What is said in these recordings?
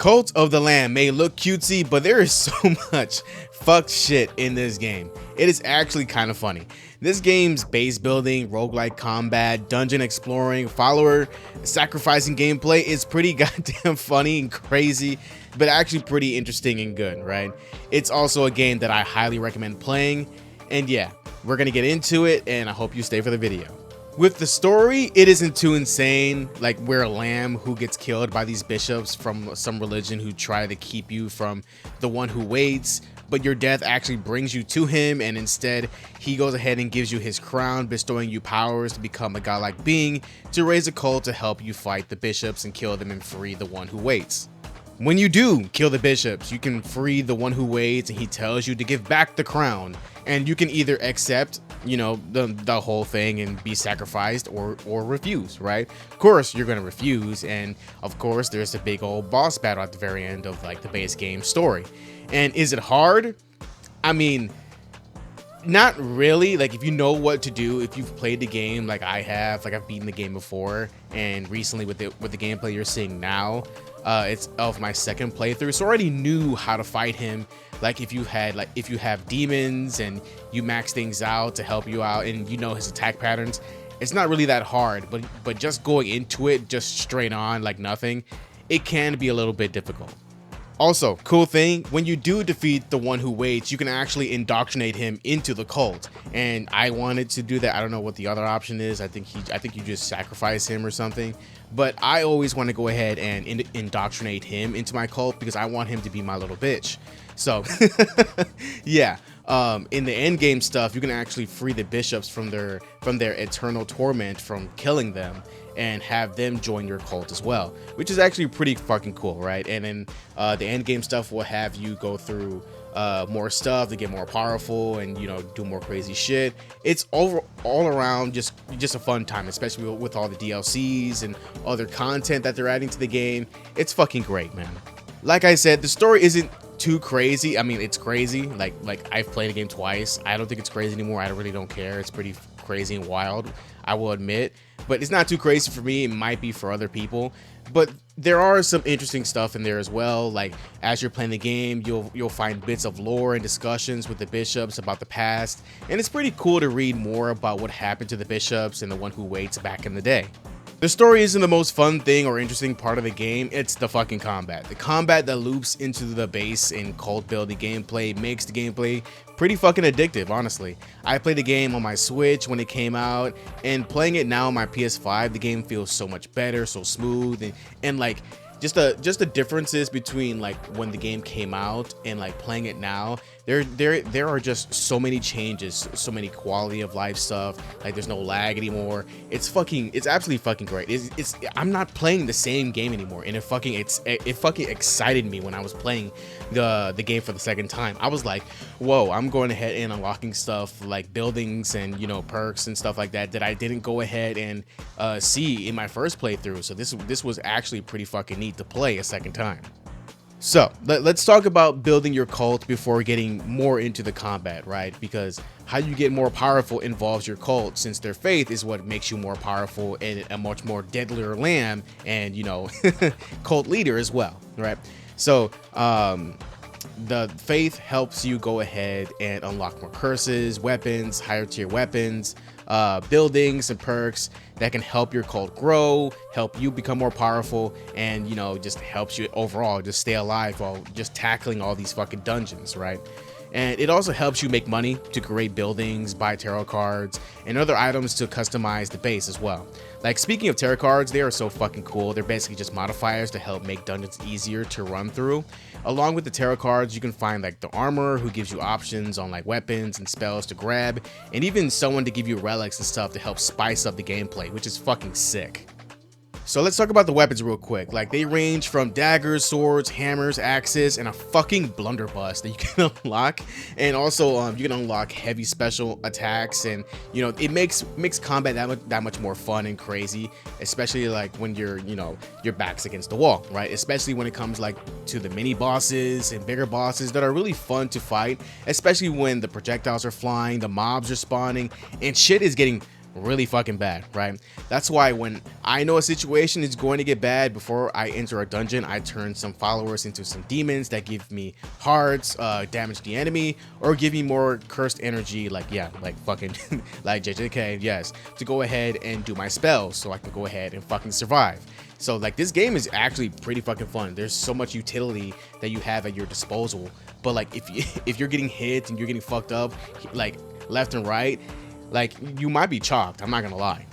Cult of the Lamb may look cutesy, but there is so much fucked shit in this game. It is actually kind of funny. This game's base building, roguelike combat, dungeon exploring, follower sacrificing gameplay is pretty goddamn funny and crazy, but actually pretty interesting and good, right? It's also a game that I highly recommend playing, and yeah, we're gonna get into it, and I hope you stay for the video. With the story, it isn't too insane. Like, we're a lamb who gets killed by these bishops from some religion who try to keep you from the one who waits, but your death actually brings you to him, and instead he goes ahead and gives you his crown, bestowing you powers to become a godlike being to raise a cult to help you fight the bishops and kill them and free the one who waits. When you do kill the bishops, you can free the one who waits, and he tells you to give back the crown, and you can either accept, you know, the whole thing and be sacrificed, or refuse, right? Of course you're gonna refuse, and of course there's a big old boss battle at the very end of like the base game story. And is it hard? I mean, not really. Like, if you know what to do, if you've played the game like I have, like I've beaten the game before, and recently with the gameplay you're seeing now, it's of my second playthrough, so I already knew how to fight him. Like, if you have demons and you max things out to help you out, and you know his attack patterns, it's not really that hard. But just going into it just straight on like nothing, it can be a little bit difficult. Also, cool thing, when you do defeat the one who waits, you can actually indoctrinate him into the cult. And I wanted to do that. I don't know what the other option is. I think you just sacrifice him or something. But I always want to go ahead and indoctrinate him into my cult because I want him to be my little bitch. So yeah, in the end game stuff, you can actually free the bishops from their eternal torment from killing them, and have them join your cult as well, which is actually pretty fucking cool, right? And then the end game stuff will have you go through more stuff to get more powerful and, you know, do more crazy shit. It's all around just a fun time, especially with all the DLCs and other content that they're adding to the game. It's fucking great, man. Like I said, the story isn't too crazy. I mean, it's crazy. Like I've played the game twice. I don't think it's crazy anymore. I really don't care. It's pretty crazy and wild, I will admit, but it's not too crazy for me. It might be for other people, but there are some interesting stuff in there as well. Like, as you're playing the game, you'll find bits of lore and discussions with the bishops about the past, and it's pretty cool to read more about what happened to the bishops and the one who waits back in the day. The story isn't the most fun thing or interesting part of the game, it's the fucking combat. The combat that loops into the base and cult building gameplay makes the gameplay pretty fucking addictive, honestly. I played the game on my Switch when it came out, and playing it now on my PS5, the game feels so much better, so smooth, and like, just the differences between like when the game came out and like playing it now. There are just so many changes, so many quality of life stuff. Like, there's no lag anymore. It's absolutely fucking great. I'm not playing the same game anymore, and it fucking excited me when I was playing the game for the second time. I was like, whoa, I'm going ahead and unlocking stuff like buildings and, you know, perks and stuff like that I didn't go ahead and see in my first playthrough. So this was actually pretty fucking neat to play a second time. So let's talk about building your cult before getting more into the combat, right? Because how you get more powerful involves your cult, since their faith is what makes you more powerful and a much more deadlier lamb and, you know, cult leader as well, right? So the faith helps you go ahead and unlock more curses, weapons, higher tier weapons, buildings and perks that can help your cult grow, help you become more powerful, and, you know, just helps you overall just stay alive while just tackling all these fucking dungeons, right? And it also helps you make money to create buildings, buy tarot cards, and other items to customize the base as well. Like, speaking of tarot cards, they are so fucking cool. They're basically just modifiers to help make dungeons easier to run through. Along with the tarot cards, you can find like the armor, who gives you options on like weapons and spells to grab, and even someone to give you relics and stuff to help spice up the gameplay, which is fucking sick. So let's talk about the weapons real quick. Like, they range from daggers, swords, hammers, axes, and a fucking blunderbuss that you can unlock. And also you can unlock heavy special attacks, and, you know, it makes combat that much more fun and crazy, especially like when your back's against the wall, right? Especially when it comes like to the mini bosses and bigger bosses that are really fun to fight, especially when the projectiles are flying, the mobs are spawning, and shit is getting really fucking bad, right? That's why when I know a situation is going to get bad, before I enter a dungeon, I turn some followers into some demons that give me hearts, damage the enemy, or give me more cursed energy, like, yeah, like fucking like JJK, yes, to go ahead and do my spells so I can go ahead and fucking survive. So like, this game is actually pretty fucking fun. There's so much utility that you have at your disposal. But like, if you're getting hit and you're getting fucked up like left and right, like, you might be chalked, I'm not gonna lie.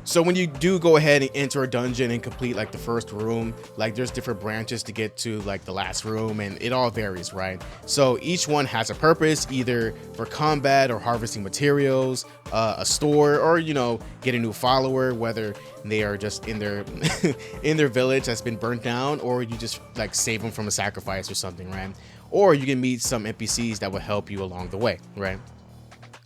So when you do go ahead and enter a dungeon and complete like the first room, like, there's different branches to get to like the last room, and it all varies, right? So each one has a purpose, either for combat or harvesting materials, a store, or, you know, get a new follower, whether they are just in their in their village that's been burnt down, or you just like save them from a sacrifice or something, right? Or you can meet some NPCs that will help you along the way, right?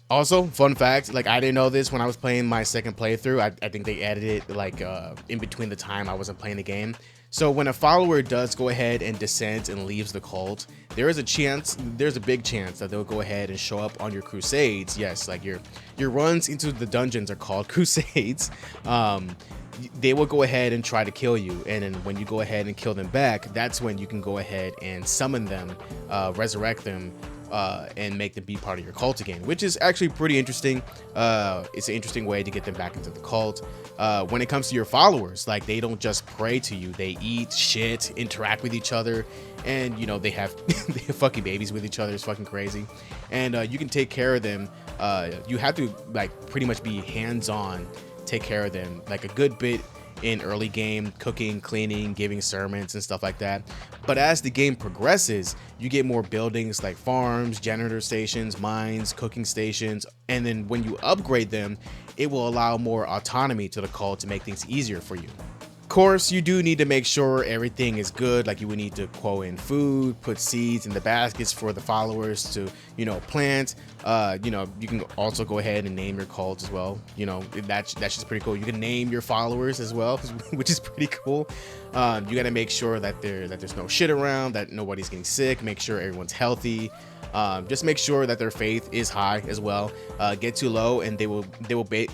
Also, fun fact, like, I didn't know this when I was playing my second playthrough. I think they added it like in between the time I wasn't playing the game. So when a follower does go ahead and descends and leaves the cult, there's a big chance that they'll go ahead and show up on your crusades. Yes, like your runs into the dungeons are called crusades. They will go ahead and try to kill you, and then when you go ahead and kill them back, that's when you can go ahead and summon them, resurrect them, and make them be part of your cult again, which is actually pretty interesting. It's an interesting way to get them back into the cult. When it comes to your followers, like, they don't just pray to you, they eat shit, interact with each other, and, you know, they have they have fucking babies with each other. It's fucking crazy. And you can take care of them. You have to, like, pretty much be hands-on, take care of them like a good bit in early game, cooking, cleaning, giving sermons and stuff like that. But as the game progresses, you get more buildings like farms, janitor stations, mines, cooking stations, and then when you upgrade them, it will allow more autonomy to the cult to make things easier for you. Of course, you do need to make sure everything is good. Like, you would need to quote in food, put seeds in the baskets for the followers to, you know, plant. You know, you can also go ahead and name your cult as well. You know, that's just pretty cool. You can name your followers as well, which is pretty cool. You got to make sure that there's no shit around, that nobody's getting sick. Make sure everyone's healthy. Just make sure that their faith is high as well. Get too low and they will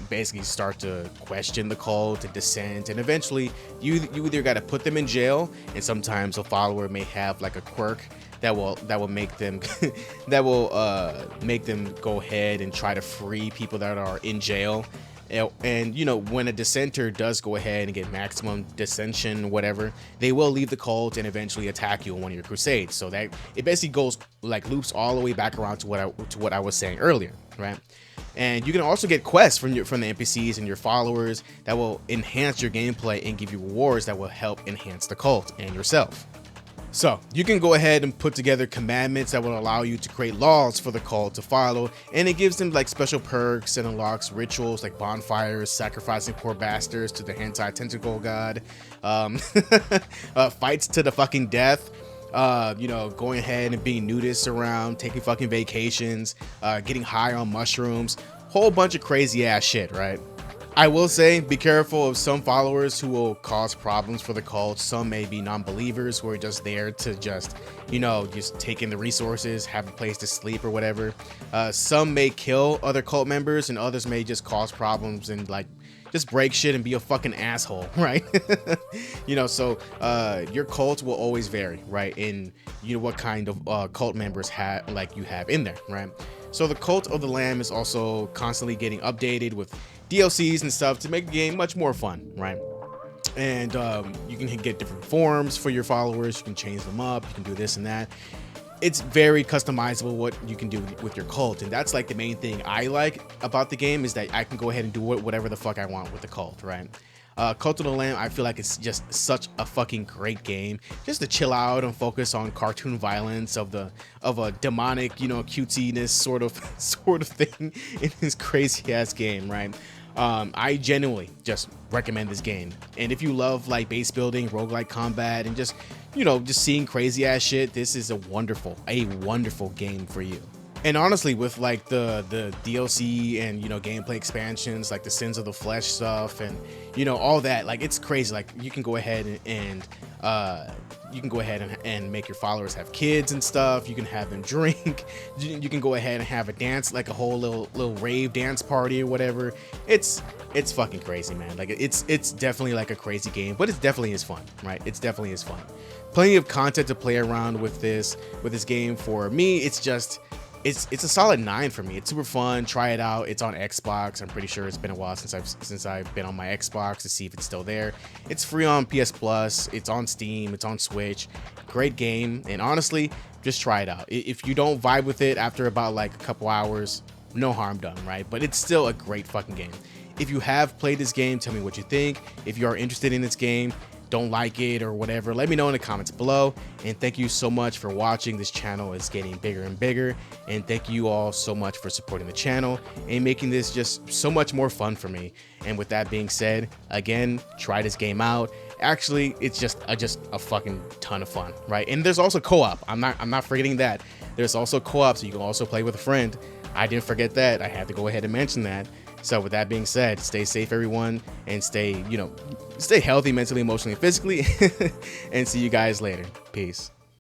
basically start to question the cult and dissent, and eventually you either got to put them in jail, and sometimes a follower may have like a quirk that will make them make them go ahead and try to free people that are in jail. And you know, when a dissenter does go ahead and get maximum dissension, whatever, they will leave the cult and eventually attack you in one of your crusades. So that it basically goes like loops all the way back around to what I was saying earlier, right? And you can also get quests from the NPCs and your followers that will enhance your gameplay and give you rewards that will help enhance the cult and yourself. So you can go ahead and put together commandments that will allow you to create laws for the cult to follow, and it gives them like special perks and unlocks rituals like bonfires, sacrificing poor bastards to the hentai tentacle god, fights to the fucking death, you know, going ahead and being nudists around, taking fucking vacations, getting high on mushrooms, whole bunch of crazy ass shit, right? I will say, be careful of some followers who will cause problems for the cult. Some may be non-believers who are just there to just, you know, just take in the resources, have a place to sleep or whatever. Some may kill other cult members, and others may just cause problems and like just break shit and be a fucking asshole, right? You know, so your cult will always vary, right? In, you know, what kind of cult members you have in there, right? So the Cult of the Lamb is also constantly getting updated with DLCs and stuff to make the game much more fun, right? And you can get different forms for your followers. You can change them up. You can do this and that. It's very customizable what you can do with your cult, and that's like the main thing I like about the game, is that I can go ahead and do whatever the fuck I want with the cult, right? Cult of the Lamb, I feel like it's just such a fucking great game, just to chill out and focus on cartoon violence of a demonic, you know, cutesiness sort of thing in this crazy ass game, right? I genuinely just recommend this game, and if you love like base building, roguelike combat, and just, you know, just seeing crazy ass shit, this is a wonderful game for you. And honestly, with like the DLC and gameplay expansions, like the Sins of the Flesh stuff, and all that, like it's crazy. Like you can go ahead and and make your followers have kids and stuff. You can have them drink. You can go ahead and have a dance, like a whole little rave dance party or whatever. It's fucking crazy, man. Like it's definitely like a crazy game, but it definitely is fun, right? It's definitely is fun. Plenty of content to play around with this game. For me, it's a solid 9 for me. It's super fun. Try it out. It's on Xbox. I'm pretty sure it's been a while since I've been on my Xbox to see if it's still there. It's free on PS Plus. It's on Steam. It's on Switch. Great game. And honestly, just try it out. If you don't vibe with it after about like a couple hours, no harm done, right? But it's still a great fucking game. If you have played this game, tell me what you think. If you are interested in this game, don't like it or whatever, let me know in the comments below. And thank you so much for watching. This channel is getting bigger and bigger, and thank you all so much for supporting the channel and making this just so much more fun for me. And with that being said, again, try this game out. Actually, it's just a fucking ton of fun, right? And there's also co-op. I'm not forgetting that. There's also co-op, so you can also play with a friend. I didn't forget that. I had to go ahead and mention that. So with that being said, stay safe, everyone, and stay healthy mentally, emotionally, and physically. And see you guys later. Peace.